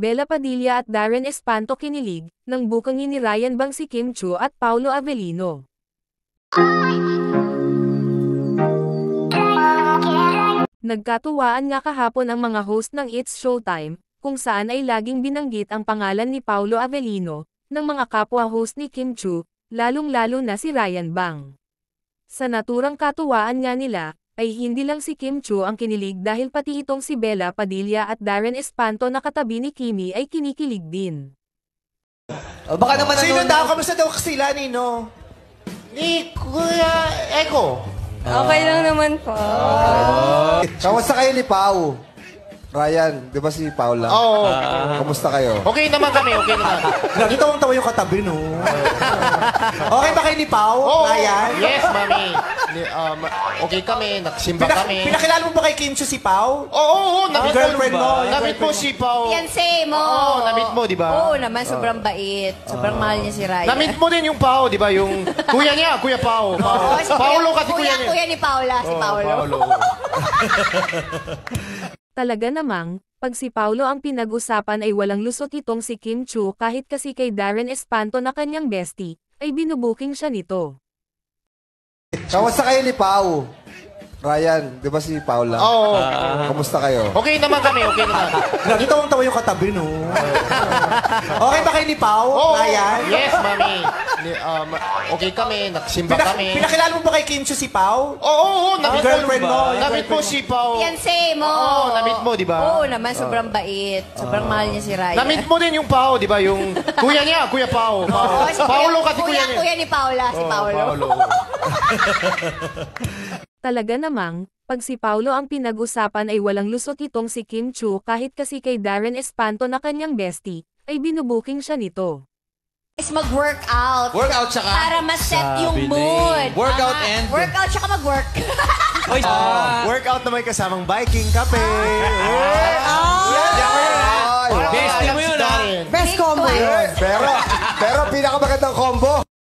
Bella Padilla at Darren Espanto kinilig, nang bukangin ni Ryan Bang si Kim Chiu at Paolo Avellino. Nagkatuwaan nga kahapon ang mga host ng It's Showtime, kung saan ay laging binanggit ang pangalan ni Paolo Avellino, ng mga kapwa-host ni Kim Chiu, lalong-lalo na si Ryan Bang. Sa naturang katuwaan nga nila, ay hindi lang si Kim Chiu ang kinilig dahil pati itong si Bella Padilla at Darren Espanto na katabi ni Kimi ay kinikilig din. Baka naman Sino daw? Kamusta daw sila, Nino? Ni Kuya Eko. Okay lang naman po. Kamusta kayo ni Pao? Ryan, di ba si Paula? Oo. Kamusta kayo? Okay naman kami, okay naman. Nagtawa-tawa yung katabi, no? Okay ba kayo ni Pao? Oo. Ryan? Yes, mami. Okay kami, nagsimba kami. Pinakilala mo ba kay Kim Chiu si Pao? Oo, nabit Girlfriend mo? Nabit mo si Pao. Fiancé mo. Oo, nabit mo, di ba? Oo naman, sobrang bait. Sobrang mahal niya si Ryan. Namit mo din yung Pao, di ba? Yung kuya niya, Kuya Pao. Oo, si Paolo kasi kuya niya. Kuya ni Paula, si Paolo. Talaga namang, pag si Paolo ang pinag-usapan ay walang lusot itong si Kim Chiu kahit kasi kay Darren Espanto na kanyang bestie, ay binubuking siya nito. Kamusta kayo ni Pao? Ryan, di ba si Paula? Oo. Kamusta kayo? Okay naman kami, okay naman. Nagtawa-tawa yung katabi, no? Okay ba kayo ni Pao? Oo. Ryan? Yes, mami. Okay kami, nagsimba kami. Pinakilala mo ba kay Kim Chiu si Pao? Oo, nabit Girlfriend mo? Nabit mo si Pao. Fiancé mo. Oo, nabit mo, di ba? Oo naman, sobrang bait. Sobrang mahal niya si Ryan. Namit mo din yung Pao, di ba? Yung kuya niya, Kuya Pao. Oo, si Paolo kasi kuya niya. Kuya ni Paula, si Paolo. Talaga namang, pag si Paolo ang pinag-usapan ay walang lusot itong si Kim Chiu kahit kasi kay Darren Espanto na kanyang bestie, ay binubuking siya nito. Is mag-workout. Workout tsaka? Para ma-set yung mood. Workout Tama. and? Workout tsaka mag-work. Workout na may kasamang biking, kape. Bestie mo yun, ha? Best combo. Pero pinakamagandang combo,